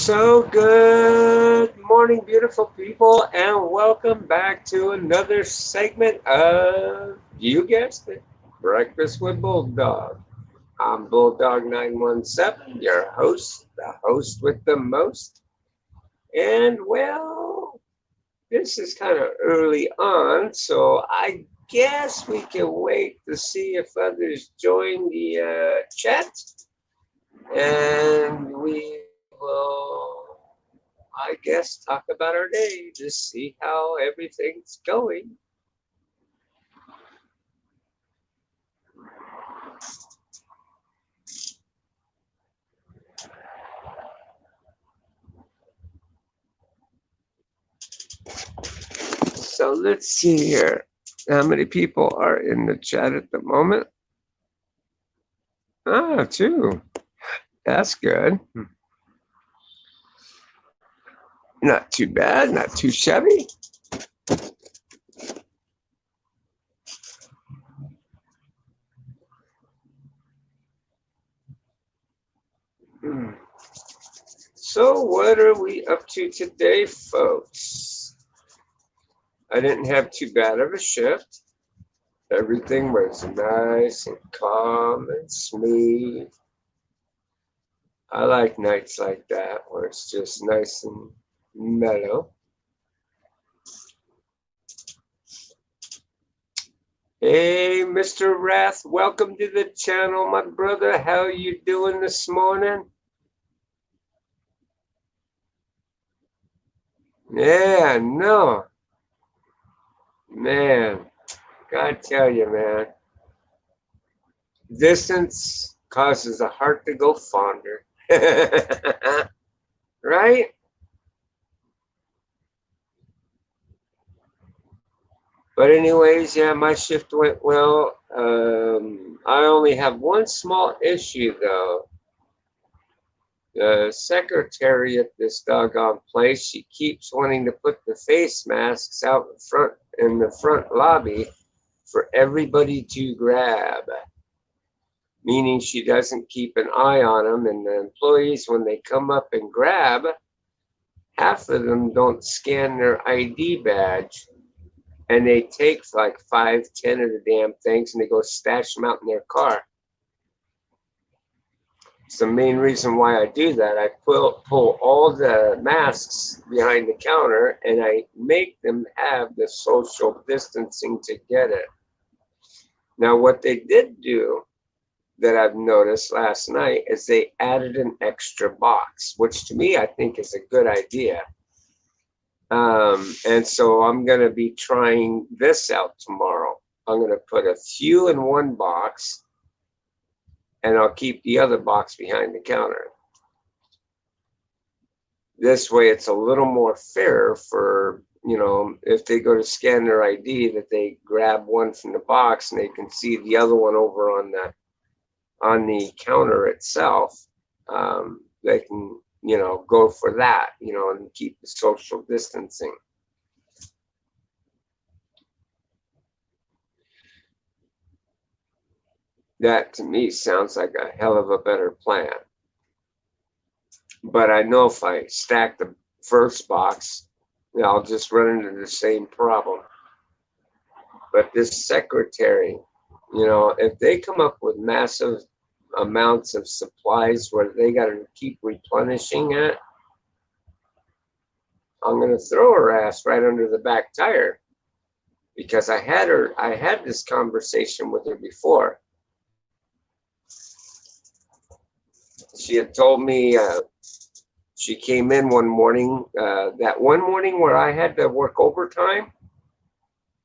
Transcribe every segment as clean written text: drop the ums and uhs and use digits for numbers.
So, good morning, beautiful people, and welcome back to another segment of, you guessed it, Breakfast with Bulldog. I'm Bulldog 917, your host, the host with the most. And, well, this is kind of early on, so I guess we can wait to see if others join the chat, and we will, I guess, talk about our day, just see how everything's going. So let's see here. How many people are in the chat at the moment? Ah, two. That's good. Not too bad, not too shabby. So what are we up to today, folks? I didn't have too bad of a shift. Everything was nice and calm and smooth. I like nights like that where it's just nice and mellow. Hey, Mr. Wrath, welcome to the channel, my brother. How you doing this morning? Yeah, no. Man, gotta tell you, man. Distance causes the heart to go fonder. Right? But anyways, yeah, my shift went well. I only have one small issue, though. The secretary at this doggone place, she keeps wanting to put the face masks out in the front lobby for everybody to grab, meaning she doesn't keep an eye on them. And the employees, when they come up and grab, half of them don't scan their ID badge, and they take like 5, 10 of the damn things and they go stash them out in their car. It's the main reason why I do that. I pull all the masks behind the counter and I make them have the social distancing to get it. Now, what they did do that I've noticed last night is they added an extra box, which to me I think is a good idea. And so I'm going to be trying this out tomorrow. I'm going to put a few in one box and I'll keep the other box behind the counter. This way it's a little more fair for, if they go to scan their ID, that they grab one from the box and they can see the other one over on the counter itself. They can, go for that, and keep the social distancing. That to me sounds like a hell of a better plan. But I know if I stack the first box, I'll just run into the same problem. But this secretary, if they come up with massive amounts of supplies where they got to keep replenishing it, I'm going to throw her ass right under the back tire. Because I had this conversation with her before. She had told me she came in one morning, that one morning where I had to work overtime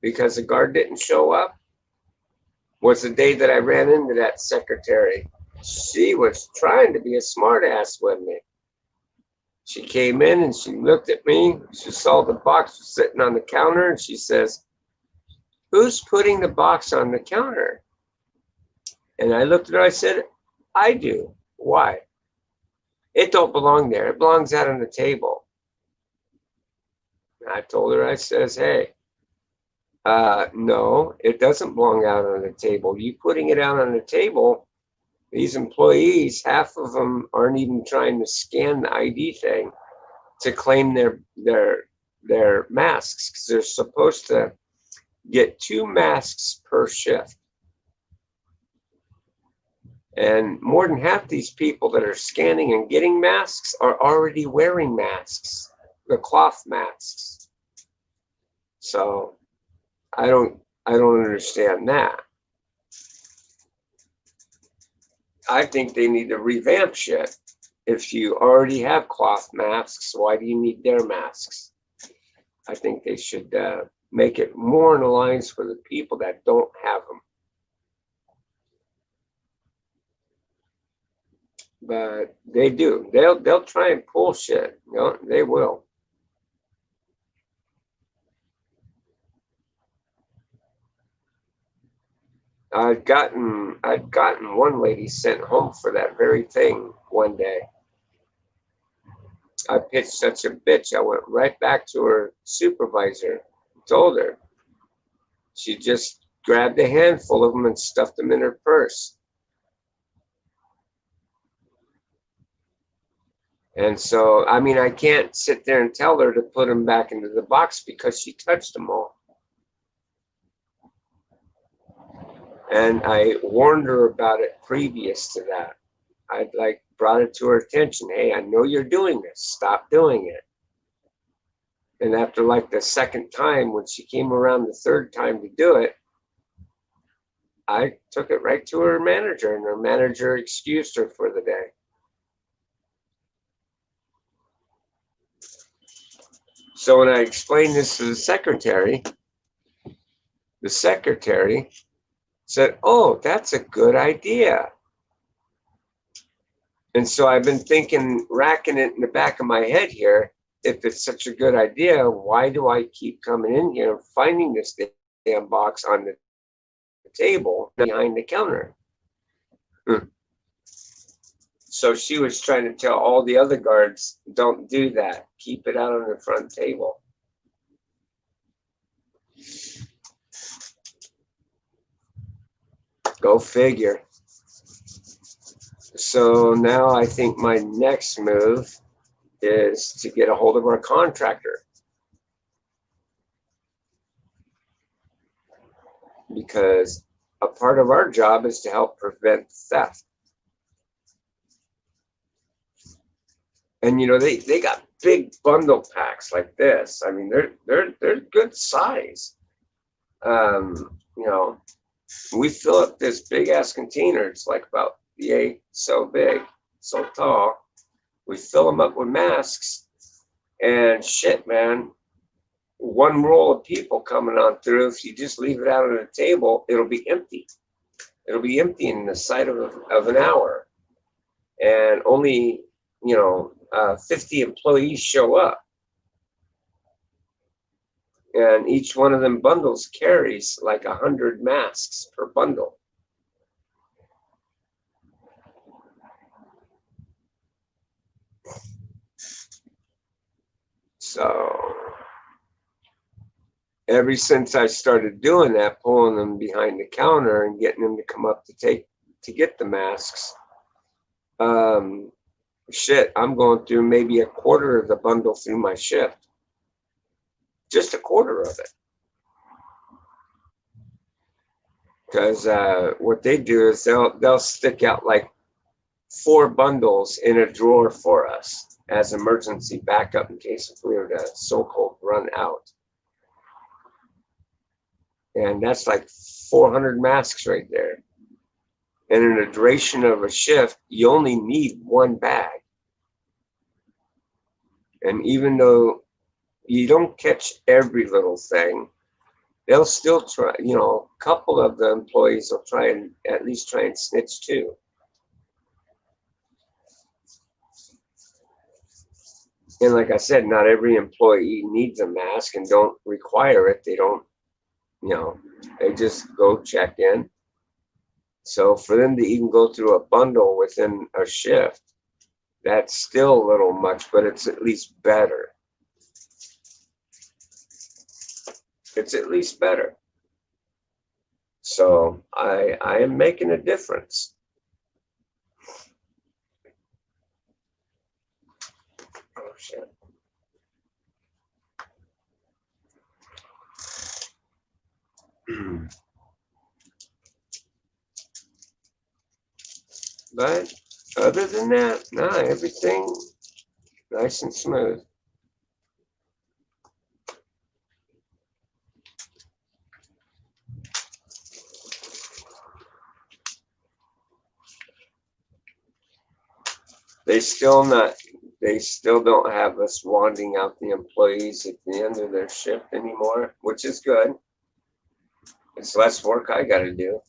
because the guard didn't show up, was the day that I ran into that secretary. She was trying to be a smartass with me. She came in and she looked at me. She saw the box sitting on the counter and she says, "Who's putting the box on the counter?" And I looked at her, I said, "I do." "Why?" "It don't belong there. It belongs out on the table." And I told her, I says, "Hey, no, it doesn't belong out on the table. You putting it out on the table These employees, half of them aren't even trying to scan the ID thing to claim their masks, because they're supposed to get 2 masks per shift. And more than half these people that are scanning and getting masks are already wearing masks, the cloth masks. So I don't understand that. I think they need to revamp shit. If you already have cloth masks, why do you need their masks? I think they should make it more in alliance with the people that don't have them. But they do. They'll try and pull shit. You know, they will. I'd gotten one lady sent home for that very thing one day. I pitched such a bitch. I went right back to her supervisor, told her. She just grabbed a handful of them and stuffed them in her purse. And so, I mean, I can't sit there and tell her to put them back into the box because she touched them all. And I warned her about it previous to that. I'd like brought it to her attention. Hey, I know you're doing this. Stop doing it. And after like the second time, when she came around the third time to do it, I took it right to her manager, and her manager excused her for the day. So when I explained this to the secretary said, "Oh, that's a good idea." And so I've been thinking, racking it in the back of my head here, if it's such a good idea, why do I keep coming in here and finding this damn box on the table behind the counter? So she was trying to tell all the other guards, don't do that. Keep it out on the front table. Go figure. So now I think my next move is to get a hold of our contractor, because a part of our job is to help prevent theft. And you know, they got big bundle packs like this. I mean, they're good size. You know, we fill up this big ass container. It's like about yay, so big, so tall. We fill them up with masks, and shit, man. One roll of people coming on through. If you just leave it out on the table, it'll be empty. It'll be empty in the sight of an hour, and only 50 employees show up, and each one of them bundles carries like 100 masks per bundle. So ever since I started doing that, pulling them behind the counter and getting them to come up to get the masks, shit, I'm going through maybe a quarter of the bundle through my shift. Just a quarter of it. Because what they do is they'll stick out like 4 bundles in a drawer for us as emergency backup in case if we were to so-called run out. And that's like 400 masks right there. And in the duration of a shift, you only need 1 bag. And even though you don't catch every little thing, they'll still try, a couple of the employees will try and at least try and snitch too. And like I said, not every employee needs a mask and don't require it. They don't, they just go check in. So for them to even go through a bundle within a shift, that's still a little much, but it's at least better. It's at least better. So I am making a difference. But other than that, no, everything nice and smooth. They still not. They still don't have us wanting out the employees at the end of their shift anymore, which is good. It's less work I got to do.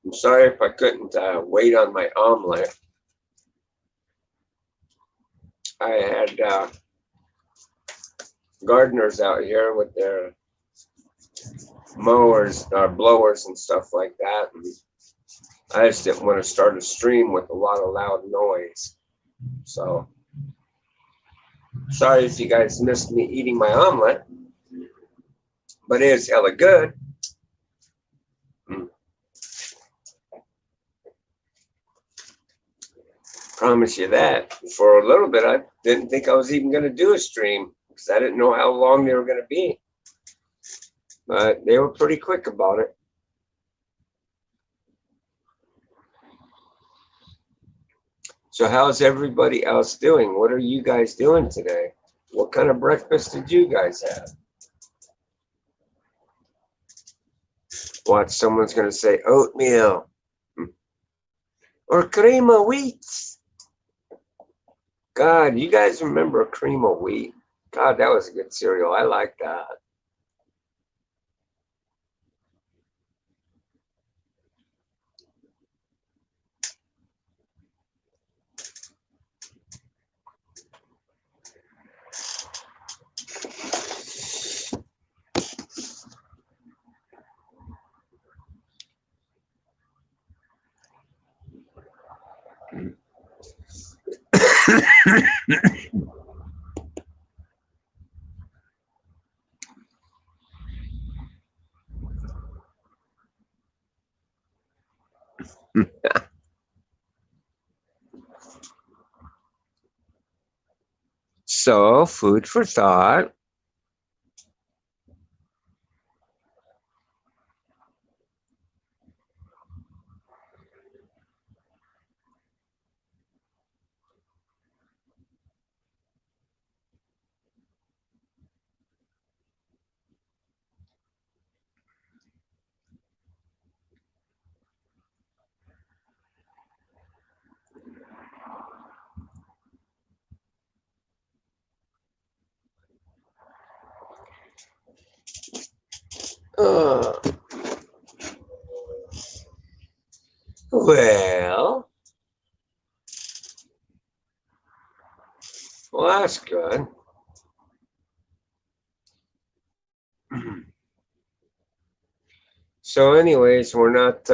I'm sorry if I couldn't wait on my omelet. I had gardeners out here with their mowers or blowers and stuff like that. And I just didn't want to start a stream with a lot of loud noise. So sorry if you guys missed me eating my omelet, but it is hella good. Promise you that. For a little bit, I didn't think I was even going to do a stream because I didn't know how long they were going to be. But they were pretty quick about it. So how's everybody else doing? What are you guys doing today? What kind of breakfast did you guys have? Watch, someone's going to say oatmeal or cream of wheat. God, you guys remember cream of wheat? God, that was a good cereal. I like that. So, food for thought. Uh, well, that's good. So, anyways, we're not.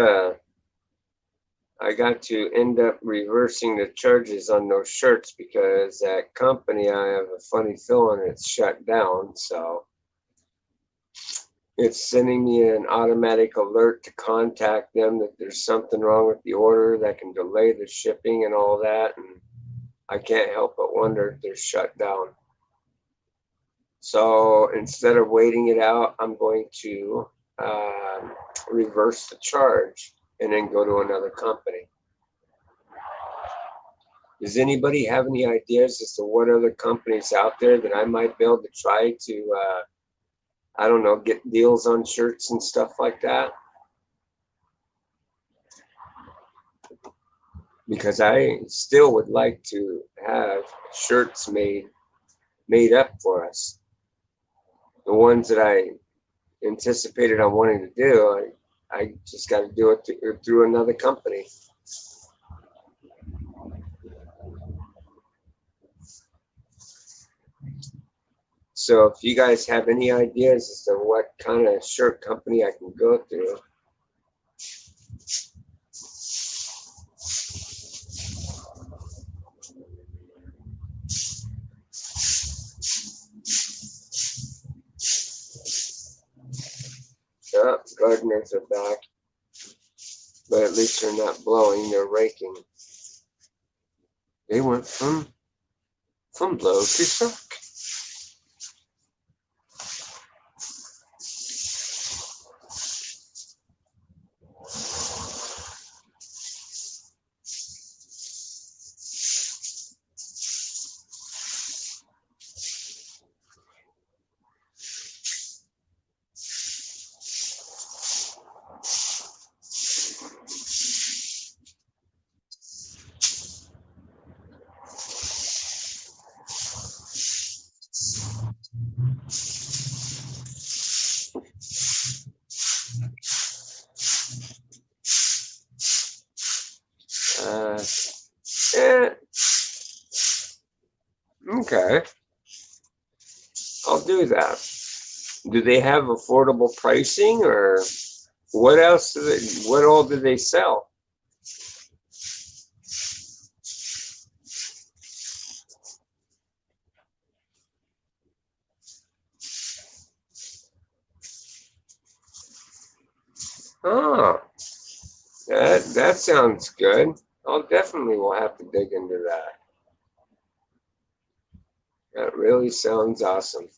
I got to end up reversing the charges on those shirts because that company, I have a funny feeling it's shut down. So it's sending me an automatic alert to contact them that there's something wrong with the order that can delay the shipping and all that. And I can't help but wonder if they're shut down. So instead of waiting it out, I'm going to reverse the charge and then go to another company. Does anybody have any ideas as to what other companies out there that I might be able to try to, I don't know, get deals on shirts and stuff like that? Because I still would like to have shirts made up for us. The ones that I anticipated on wanting to do, I just got to do it through another company. So if you guys have any ideas as to what kind of shirt company I can go through, gardeners are back, but at least they're not blowing, they're raking. They went from blow to suck. Yeah, okay, I'll do that. Do they have affordable pricing, or what else? What all do they sell? Oh, that sounds good. I'll definitely will have to dig into that. That really sounds awesome.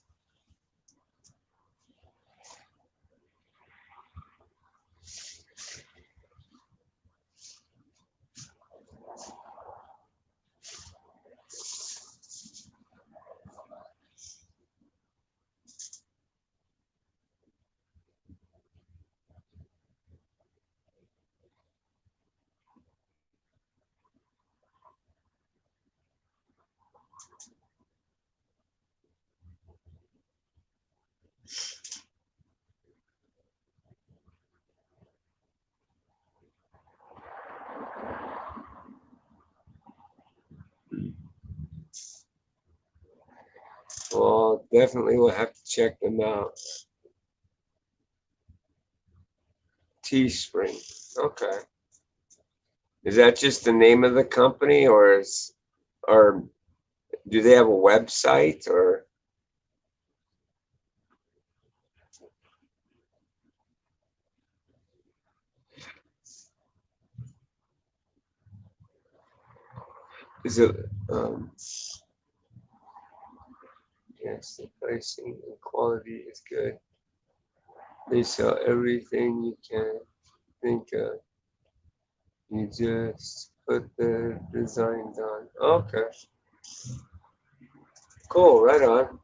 Well, definitely will have to check them out. Teespring. Okay. Is that just the name of the company, or do they have a website, or is it? Yes, the pricing and quality is good. They sell everything you can think of. You just put the designs on. Okay, cool. Right on.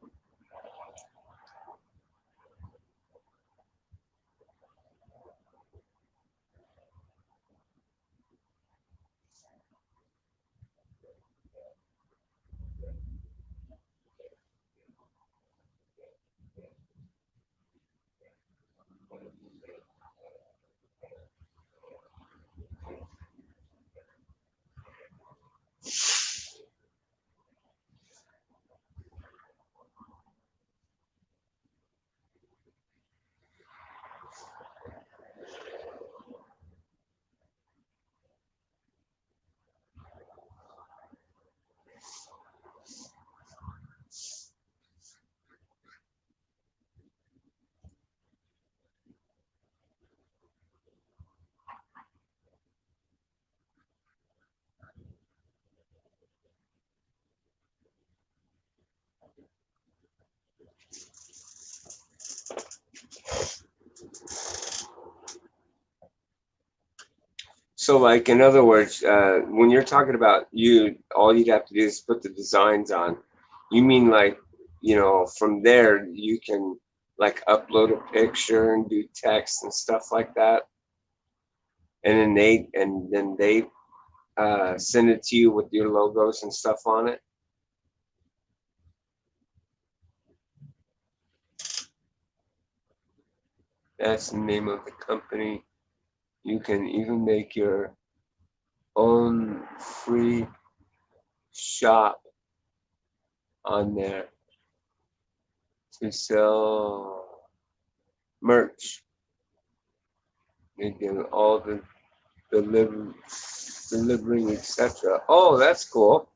So, like, in other words, when you're talking about all you'd have to do is put the designs on. You mean like, from there you can like upload a picture and do text and stuff like that, and then they send it to you with your logos and stuff on it. That's the name of the company. You can even make your own free shop on there to sell merch. They do all the deliver, delivering, etc. Oh, that's cool.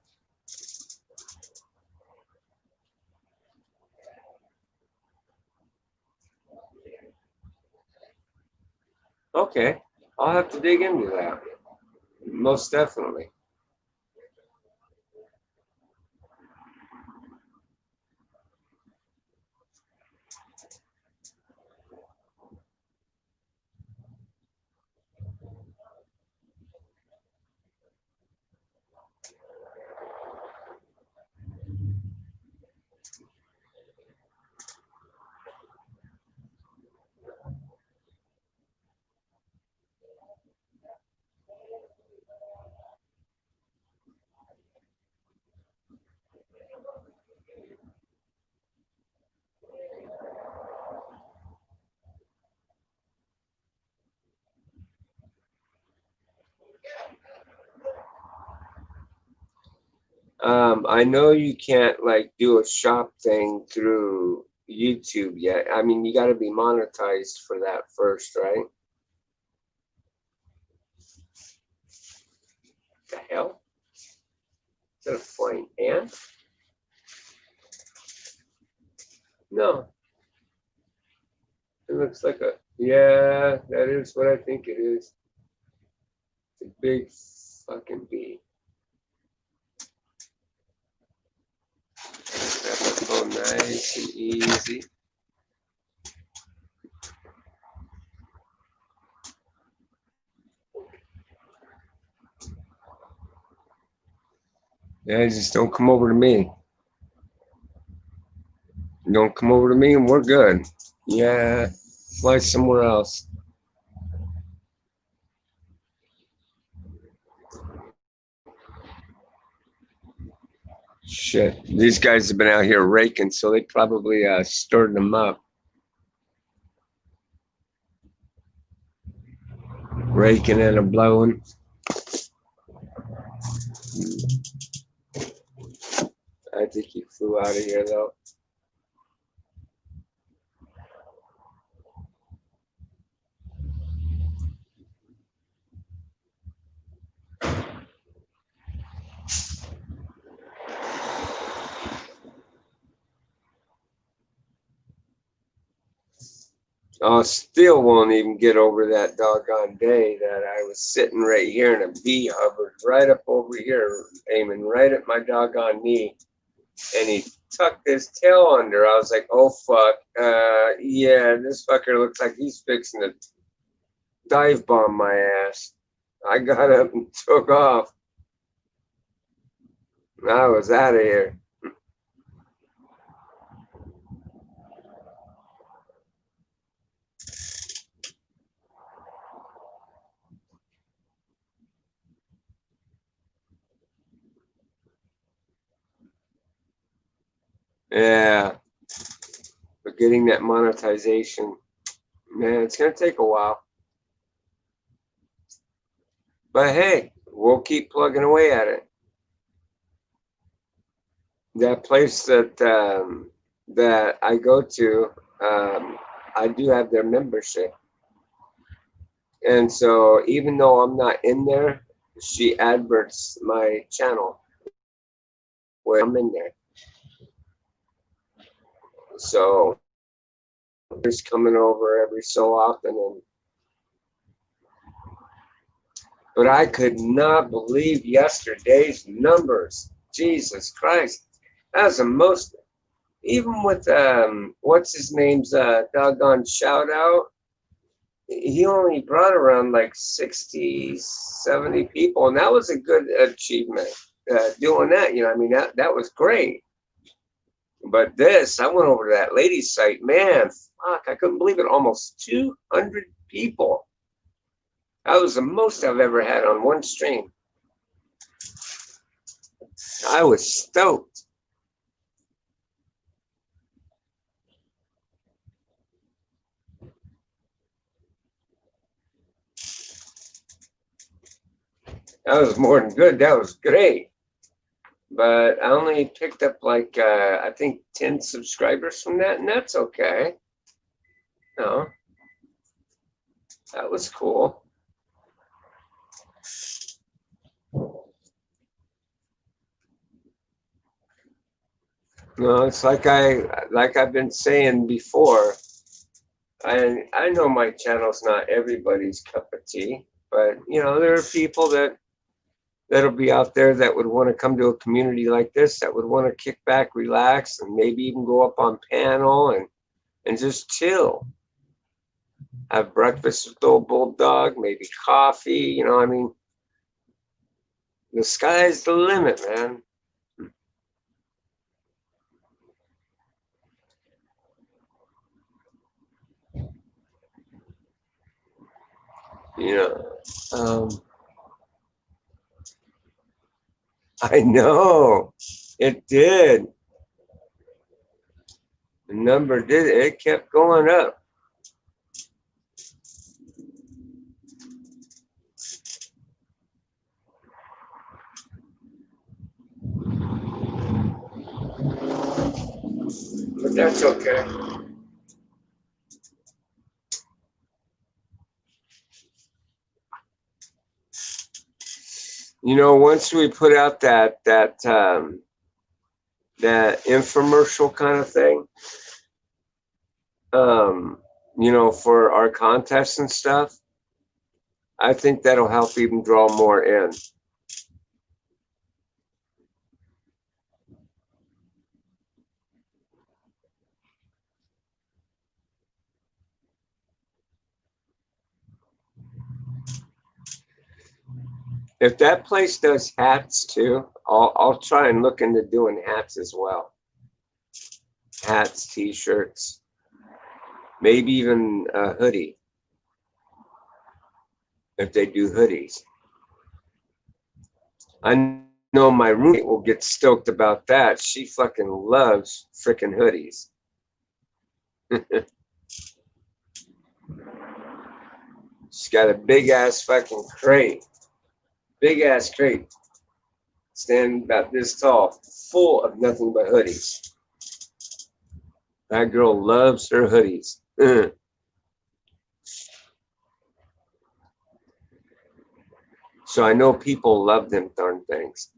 Okay, I'll have to dig into that. Most definitely. I know you can't like do a shop thing through YouTube yet. I mean, you got to be monetized for that first, right? The hell? Is that a flying ant? No, it looks like a. Yeah, that is what I think it is. It's a big fucking bee. Grab my phone nice and easy. Yeah, just don't come over to me. Don't come over to me and we're good. Yeah, fly somewhere else. Shit, these guys have been out here raking, so they probably stirred them up. Raking and a blowing. I think he flew out of here though. Oh, still won't even get over that doggone day that I was sitting right here and a bee hovered right up over here, aiming right at my doggone knee. And he tucked his tail under. I was like, oh, fuck. Yeah, this fucker looks like he's fixing to dive bomb my ass. I got up and took off. I was out of here. Yeah, but getting that monetization, man, it's going to take a while. But hey, we'll keep plugging away at it. That place that I go to, I do have their membership, and so even though I'm not in there, she adverts my channel when I'm in there. So just coming over every so often, and but I could not believe yesterday's numbers. Jesus Christ, that was the most. Even with what's his name's doggone shout out, he only brought around like 60, 70 people, and that was a good achievement. Doing that, I mean, that was great. But this, I went over to that lady's site, man, fuck, I couldn't believe it. Almost 200 people. That was the most I've ever had on one stream. I was stoked. That was more than good. That was great. But I only picked up like I think 10 subscribers from that, and that's okay. No, that was cool. No, it's like I've been saying before. I know my channel's not everybody's cup of tea, but you know there are people that'll be out there that would want to come to a community like this, that would want to kick back, relax, and maybe even go up on panel and just chill, have breakfast with the old bulldog, maybe coffee. You know, I mean, the sky's the limit, man. You know, I know it did. The number did it kept going up. But that's okay. You know, once we put out that infomercial kind of thing, um, you know, for our contests and stuff, I think that'll help even draw more in. If that place does hats too, I'll try and look into doing hats as well. Hats, t-shirts, maybe even a hoodie if they do hoodies. I know my roommate will get stoked about that. She fucking loves freaking hoodies. She's got a big ass fucking crate, big ass crate, standing about this tall, full of nothing but hoodies. That girl loves her hoodies. So I know people love them darn things.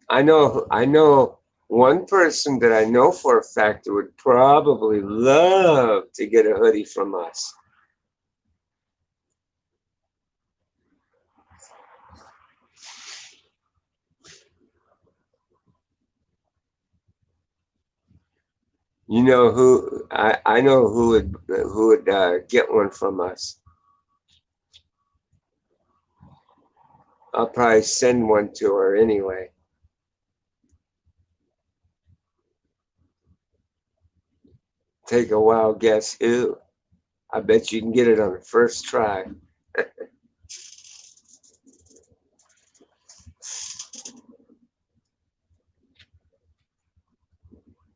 I know one person that I know for a fact that would probably love to get a hoodie from us. You know who I know who would get one from us. I'll probably send one to her anyway. Take a wild guess who. I bet you can get it on the first try.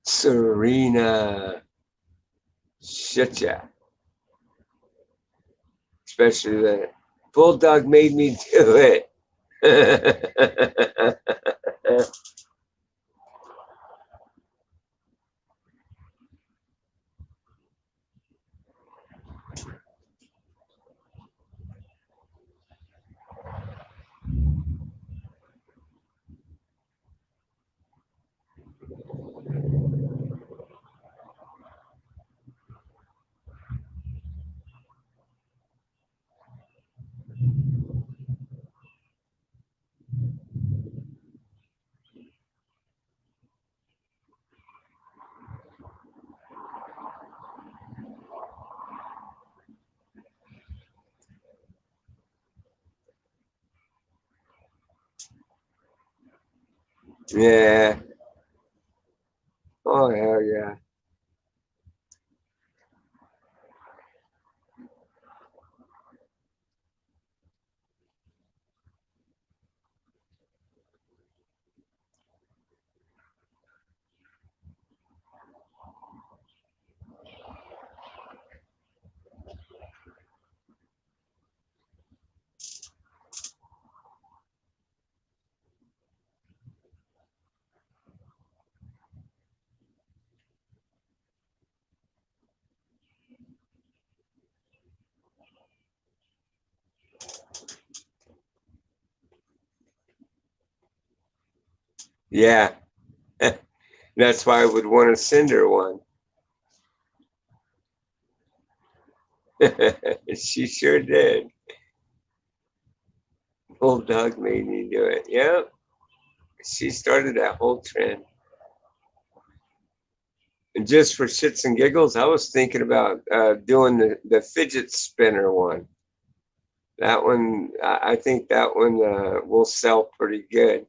Serena. Shit, yeah. Especially that bulldog made me do it. Yeah. Oh hell yeah. Yeah. That's why I would want to send her one. She sure did. Bulldog made me do it. Yeah, she started that whole trend. And just for shits and giggles, I was thinking about doing the fidget spinner one. That one, I think that one will sell pretty good.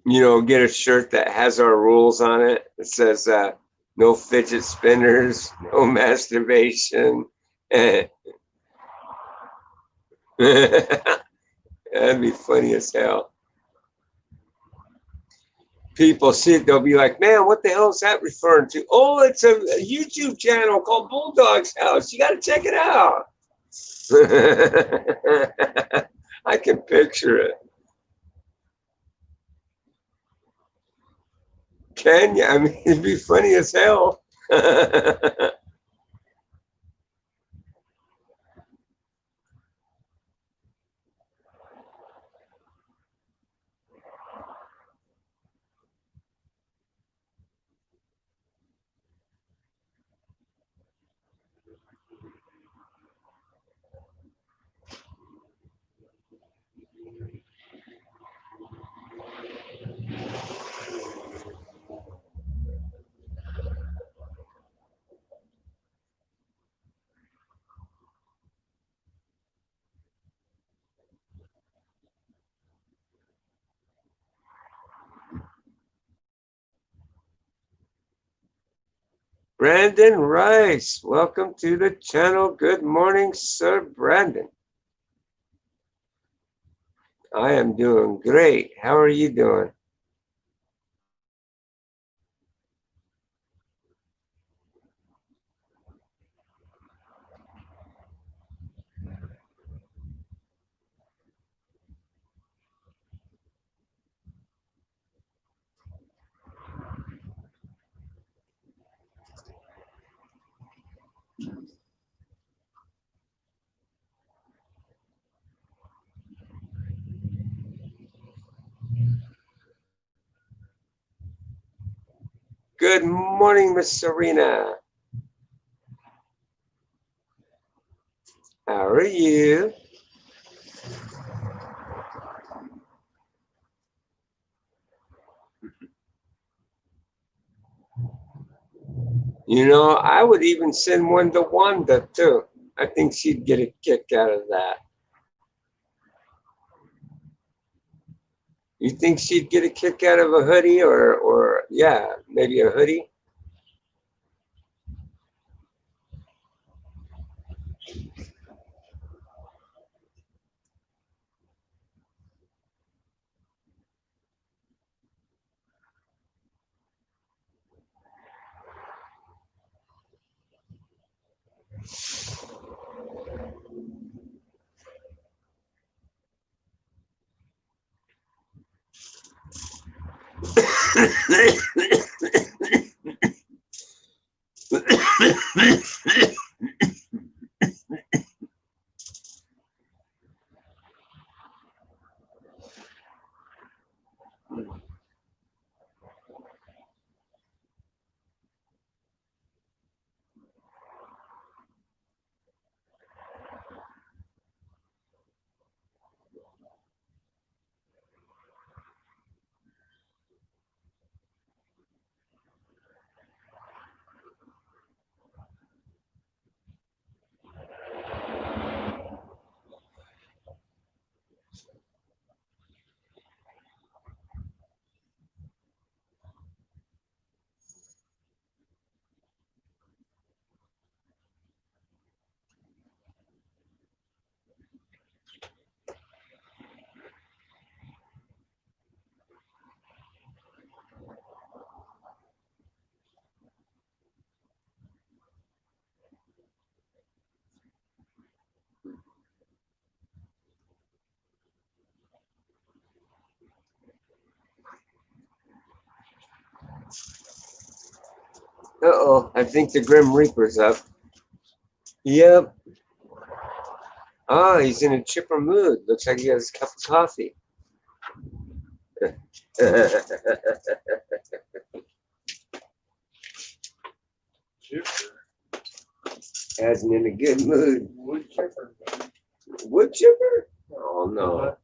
You know, get a shirt that has our rules on it. It says no fidget spinners, no masturbation. That'd be funny as hell. People see it, they'll be like, man, what the hell is that referring to? Oh, it's a YouTube channel called Bulldog's House. You got to check it out. I can picture it. Can you? I mean, it'd be funny as hell. Brandon Rice, welcome to the channel. Good morning, Sir Brandon. I am doing great. How are you doing? Good morning, Miss Serena. How are you? You know, I would even send one to Wanda too. I think she'd get a kick out of that. You think she'd get a kick out of a hoodie or yeah, maybe a hoodie? Uh-oh, I think the Grim Reaper's up. Yep. Oh, he's in a chipper mood. Looks like he has a cup of coffee. Chipper. Hasn't in a good mood. Wood chipper. Wood chipper? Oh no.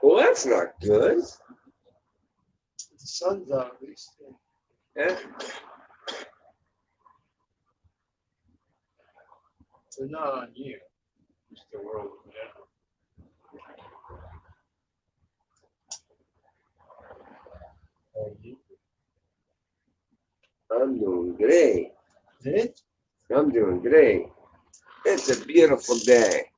Well, that's not good. The sun's out at least. Yeah. They're not on you. Just the world in general. I'm doing great. Did? I'm doing great. It's a beautiful day.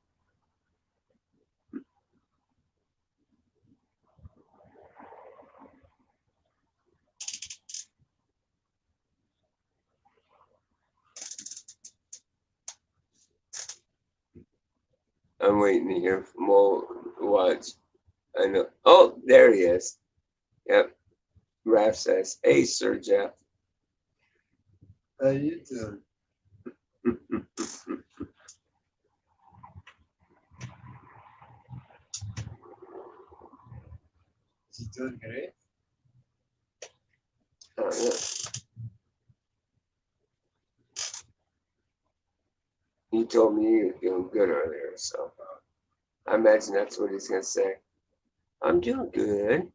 I'm waiting to hear from old Watch. I know. Oh, there he is. Yep. Raph says, "Hey, Sir Jeff." How you doing? Is he doing great? Oh, yeah. He told me he was doing good earlier, so I imagine that's what he's gonna say. I'm doing good.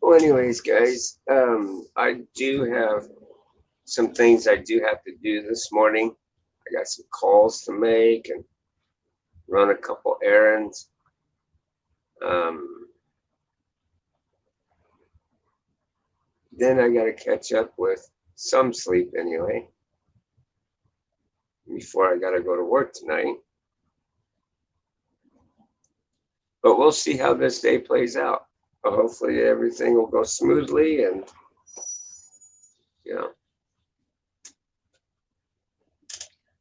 Well, anyways, guys, I do have some things I do have to do this morning. I got some calls to make and run a couple errands. Then I got to catch up with some sleep anyway before I got to go to work tonight. But we'll see how this day plays out. Hopefully everything will go smoothly and, you know,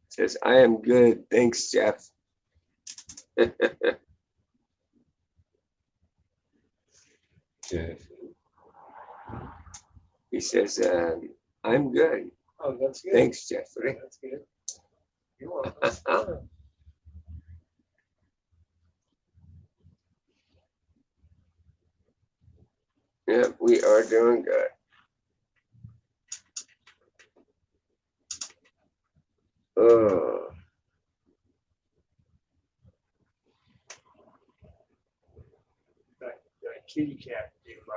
says, I am good. Thanks, Jeff. Jeff. He says, I'm good. Oh, that's good. Thanks, Jeffrey. That's good. You're welcome. Yeah, we are doing good. Oh, That kitty cat came by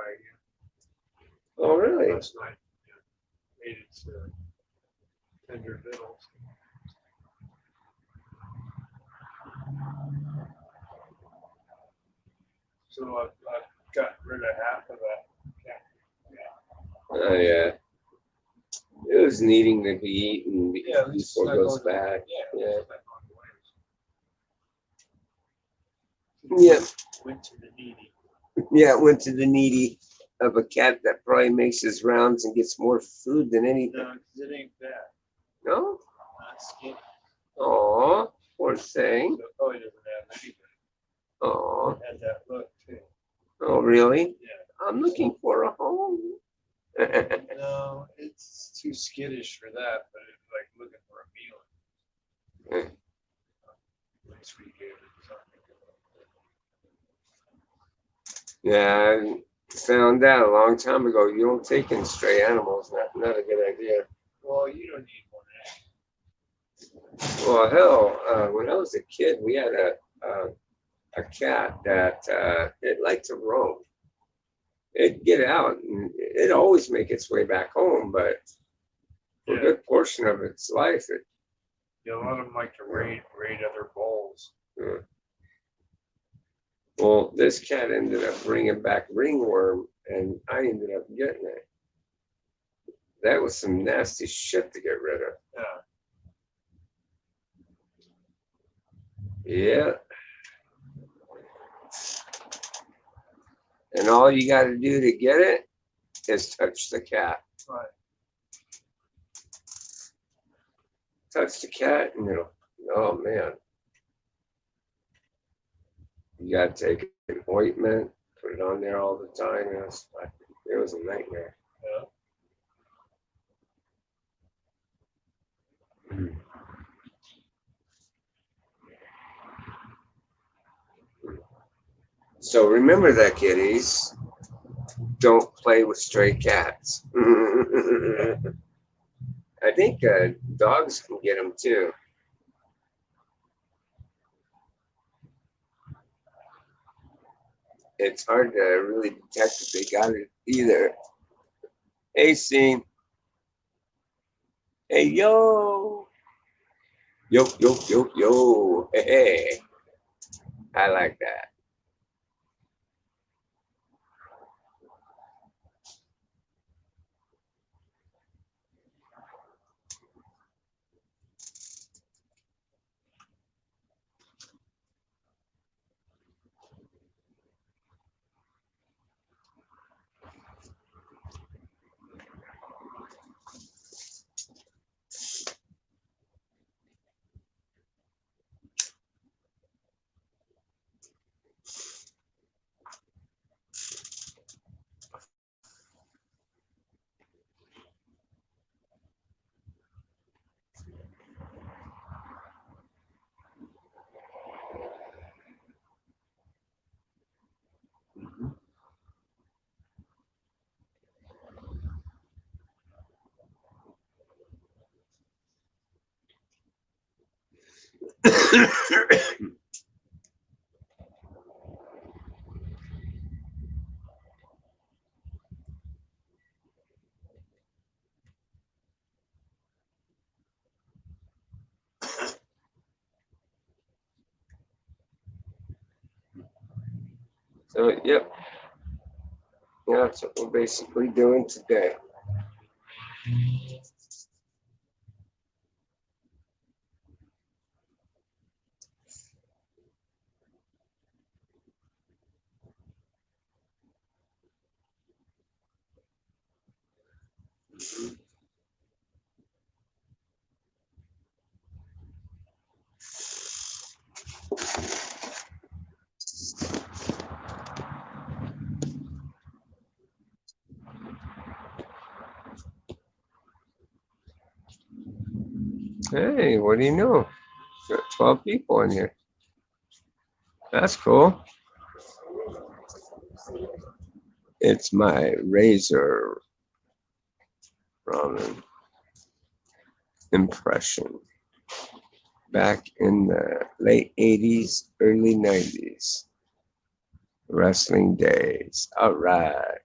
oh, really? last night. Yeah. Ate its tender victuals. So I've got rid of half of that cat. Oh, yeah. It was needing to be eaten Yeah, at least before it goes bad. Yeah. Yeah. Yeah. Yeah. Went to the needy. Yeah, it went to the needy of a cat that probably makes his rounds and gets more food than anything. No, 'cause it ain't fat. No? Not skinny. Aw, poor thing. So it probably doesn't have anything. Aw. It had that look too. Oh, really? Yeah. I'm looking for a home. No, it's too skittish for that, but it's like looking for a meal. At least we gave it something. Yeah, I found out a long time ago you don't take in stray animals. Not a good idea. Well, you don't need one. Well, hell, when I was a kid, we had a cat that it liked to roam. It'd get out and it'd always make its way back home, but for a good portion of its life. Yeah, a lot of them like to raid other bowls. Well, this cat ended up bringing back ringworm, and I ended up getting it. That was some nasty shit to get rid of. Yeah. And all you got to do to get it is touch the cat. Right. Touch the cat, and it'll. Oh man. You got to take an ointment, put it on there all the time. It was a nightmare. Yeah. So remember that, kiddies. Don't play with stray cats. I think dogs can get them too. It's hard to really detect if they got it either. Hey, Scene. Hey, yo. Yo, yo, yo, yo. Hey. I like that. So, yep. Yeah, that's what we're basically doing today. Hey, what do you know? Got 12 people in here. That's cool. It's my razor ramen impression back in the late 80s, early 90s. Wrestling days. All right.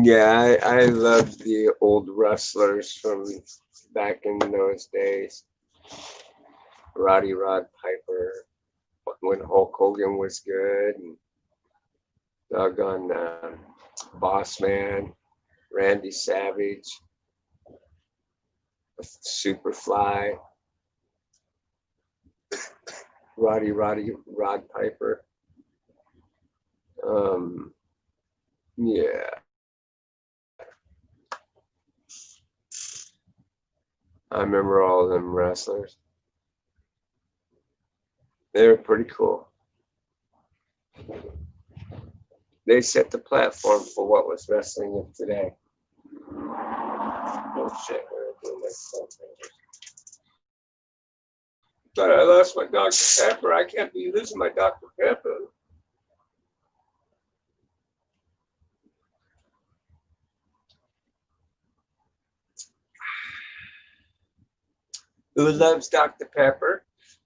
Yeah, I love the old wrestlers from back in those days. Roddy Rod Piper, when Hulk Hogan was good, and doggone Boss Man, Randy Savage, Superfly, Roddy Rod Piper. Yeah, I remember all of them wrestlers. They were pretty cool. They set the platform for what was wrestling of today. Oh shit, thought I lost my Dr. Pepper. I can't be losing my Dr. Pepper. Who loves Dr. Pepper?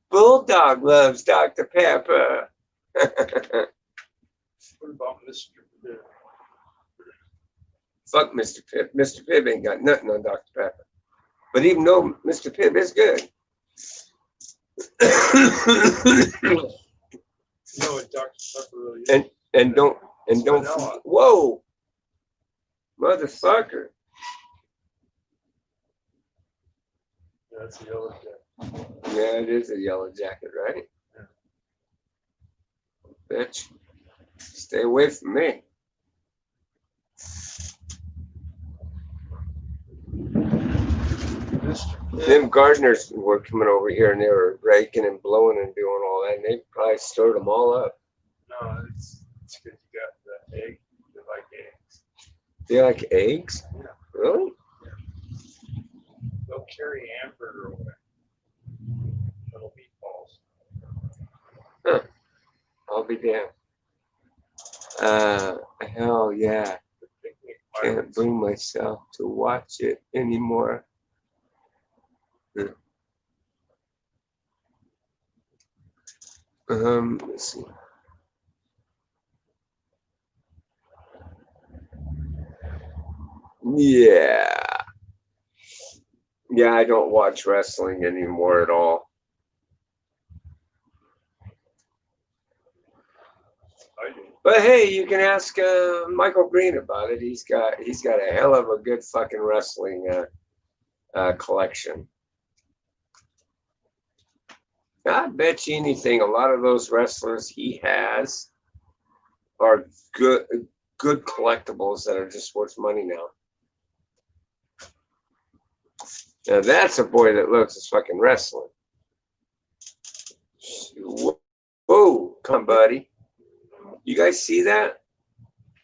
Bulldog loves Dr. Pepper. What about Mr. Pibb? Fuck Mr. Pibb. Mr. Pibb ain't got nothing on Dr. Pepper. But even though Mr. Pibb is good. You know what Dr. Pepper really is? and don't whoa, motherfucker. Yeah, that's a yellow jacket. Yeah, it is a yellow jacket, right? Yeah. Bitch, stay away from me. Them gardeners were coming over here and they were raking and blowing and doing all that, and they probably stirred them all up. No, it's because you got the egg. You like eggs. They like eggs? Yeah. Really? Yeah. They'll carry hamburger away. Little meatballs. Huh. I'll be damned. Hell yeah. Can't bring myself to watch it anymore. Let's see. Yeah. Yeah, I don't watch wrestling anymore at all. But hey, you can ask Michael Green about it. He's got a hell of a good fucking wrestling collection. I bet you anything, a lot of those wrestlers he has are good collectibles that are just worth money now. Now that's a boy that loves his fucking wrestling. Whoa, come buddy. You guys see that?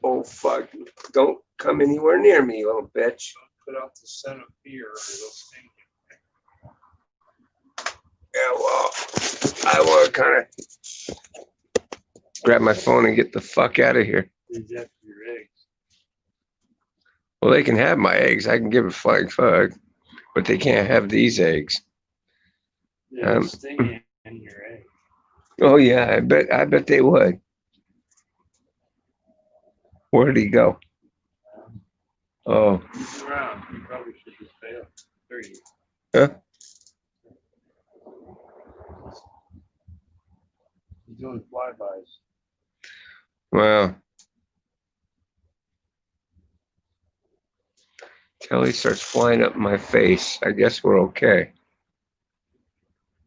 Oh fuck! Don't come anywhere near me, you little bitch. Don't put out the scent of fear, or it'll sting you. Yeah, well, I want to kind of grab my phone and get the fuck out of here. Reject your eggs. Well, they can have my eggs. I can give a flying fuck, but they can't have these eggs. Yeah, sting in your egg. Oh yeah, I bet they would. Where did he go? Oh. He's around. You probably should just fail. There you go. Huh? He's doing flybys. Well. Till he starts flying up my face. I guess we're okay.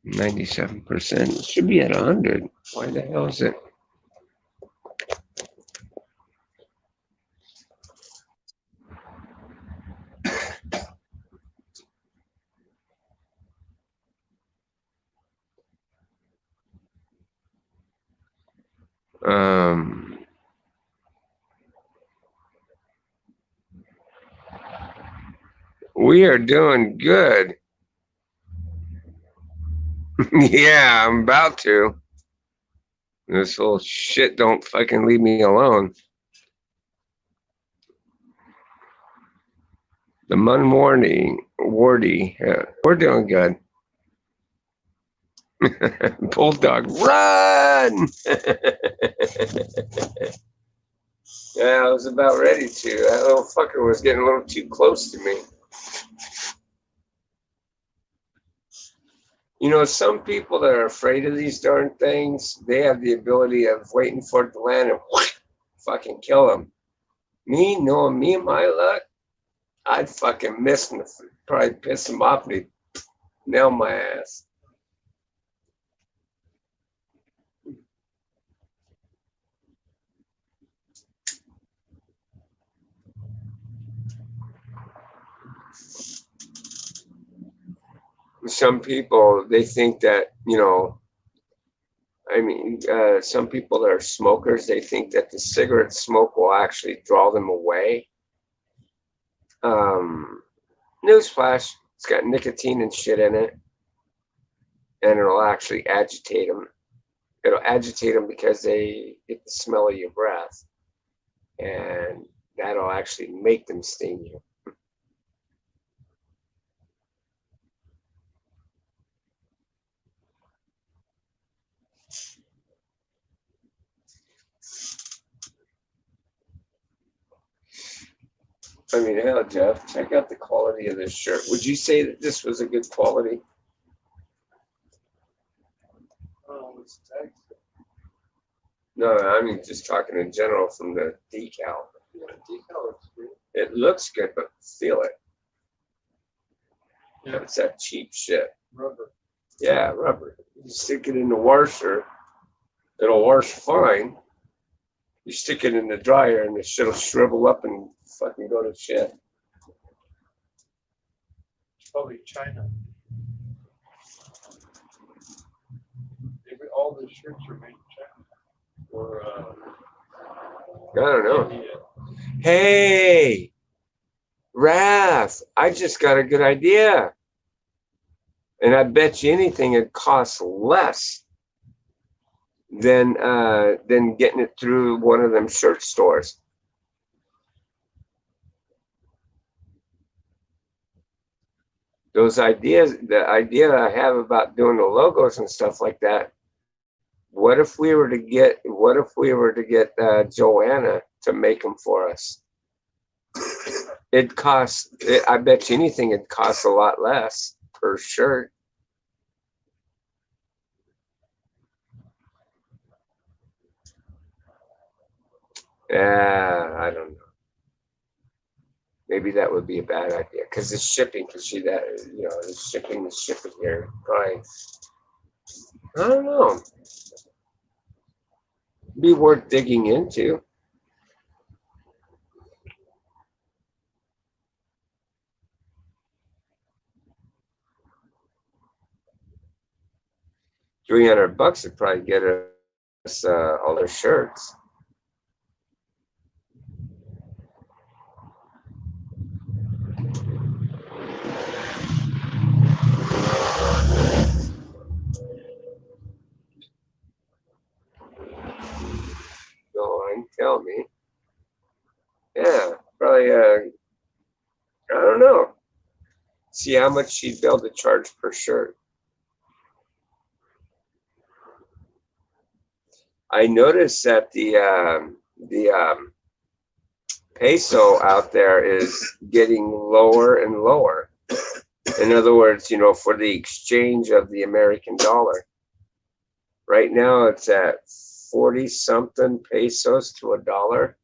97%. It should be at 100. Why the hell is it? We are doing good. Yeah, I'm about to. This little shit don't fucking leave me alone. The Wardy. Yeah, we're doing good. Bulldog, run! Yeah, I was about ready to. That little fucker was getting a little too close to me. You know, some people that are afraid of these darn things, they have the ability of waiting for it to land and fucking kill them. Me, knowing me and my luck, I'd fucking miss him, probably piss him off and he'd nail my ass. Some people, they think that, you know, I mean, some people that are smokers, they think that the cigarette smoke will actually draw them away. Newsflash, it's got nicotine and shit in it, and it'll actually agitate them. It'll agitate them because they get the smell of your breath, and that'll actually make them sting you. I mean, hell, Jeff, check out the quality of this shirt. Would you say that this was a good quality? Oh, it's text. No, I mean just talking in general from the decal. Yeah, decal looks good. It looks good, but feel it. Yeah, It's that cheap shit. rubber. Yeah, rubber. You stick it in the washer, it'll wash fine. You stick it in the dryer and the shit'll shrivel up and fucking go to shit. It's probably China. Maybe all the shirts are made in China. Or I don't know. India. Hey, Raph, I just got a good idea. And I bet you anything it costs less than getting it through one of them shirt stores. Those ideas, the idea I have about doing the logos and stuff like that. What if we were to get Joanna to make them for us? It costs. I bet you anything it costs a lot less per shirt. I don't know. Maybe that would be a bad idea because the shipping. Because she that the shipping here. Right. I don't know. Be worth digging into. $300 would probably get us all their shirts. Go on, tell me. Yeah, probably. I don't know. See how much she'd be able to charge per shirt. I noticed that the peso out there is getting lower and lower. In other words, for the exchange of the American dollar. Right now it's at 40 something pesos to a dollar.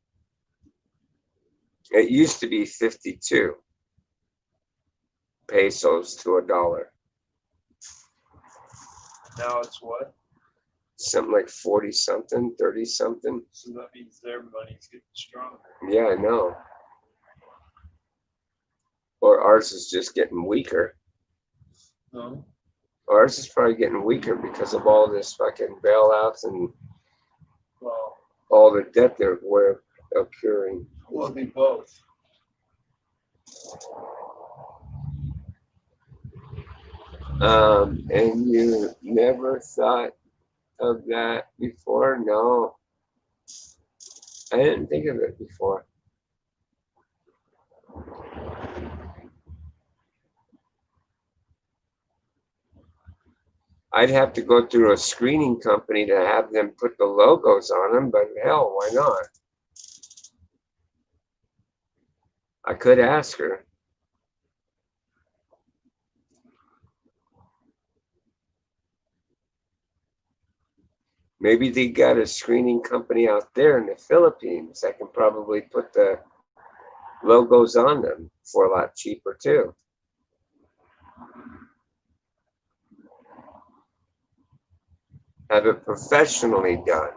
It used to be 52 pesos to a dollar. Now it's what? Something like 40 something, 30 something. So that means their money's getting stronger. Yeah, I know. Or ours is just getting weaker. No. Ours is probably getting weaker because of all this fucking bailouts and Well, all the debt that we're accruing. we'll be both. And you never thought of that before? No, I didn't think of it before. I'd have to go through a screening company to have them put the logos on them, but hell, why not? I could ask her. Maybe they got a screening company out there in the Philippines that can probably put the logos on them for a lot cheaper too. Have it professionally done.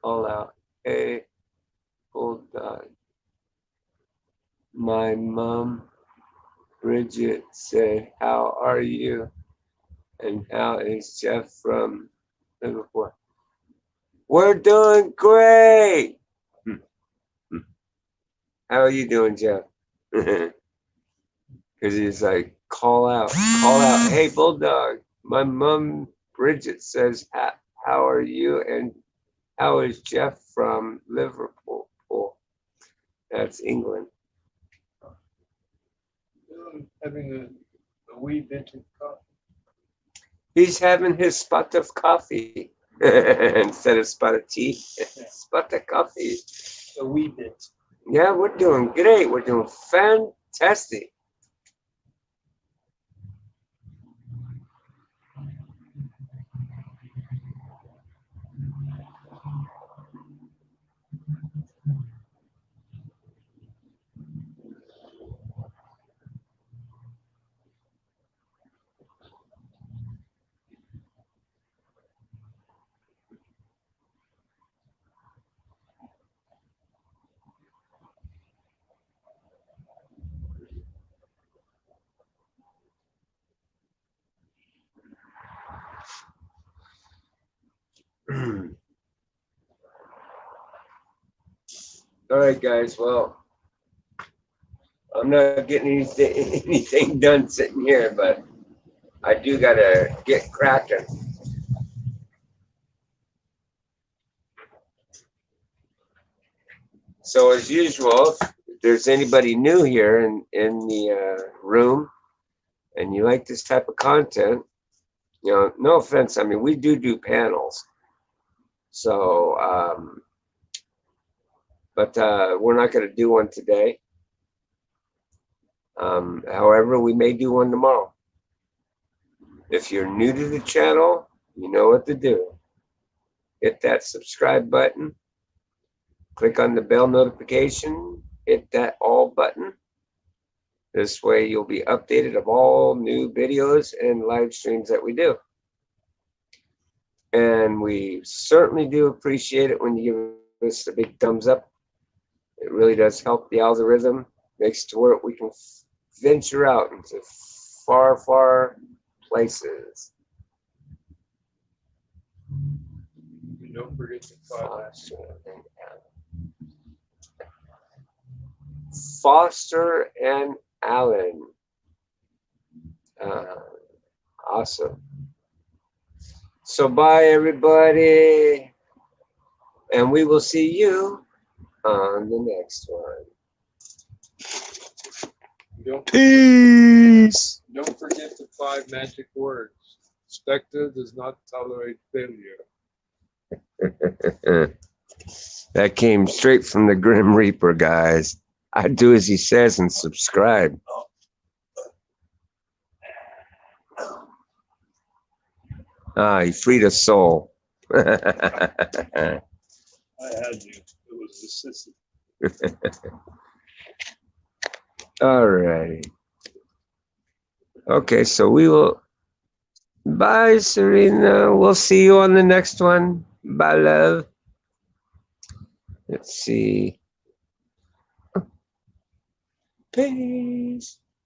Call out, hey, bulldog. My mom, Bridget, said, how are you? And how is Jeff from Liverpool? We're doing great. How are you doing, Jeff? Because he's like, call out. Hey, bulldog. My mom, Bridget, says, how are you? And how is Jeff from Liverpool? That's England. having a wee bit of coffee. He's having his spot of coffee instead of spot of tea. Spot of coffee. A wee bit. Yeah, we're doing great. We're doing fantastic. All right, guys. Well, I'm not getting anything done sitting here, but I do gotta get cracking. So as usual, if there's anybody new here in the room and you like this type of content, you know, no offense. I mean, we do panels. So, but we're not going to do one today. However, we may do one tomorrow. If you're new to the channel, you know what to do. Hit that subscribe button. Click on the bell notification. Hit that all button. This way you'll be updated of all new videos and live streams that we do. And we certainly do appreciate it when you give us a big thumbs up. It really does help the algorithm. Makes it to where we can venture out into far, far places. You don't forget to follow us. Foster and Allen. Awesome. So bye, everybody. And we will see you on the next one. Peace. Don't forget the 5 magic words. Spectre does not tolerate failure. That came straight from the Grim Reaper, guys. I do as he says and subscribe. He freed a soul. I had you. It was assisted. All righty. Okay, so we will. Bye, Serena. We'll see you on the next one. Bye, love. Let's see. Peace.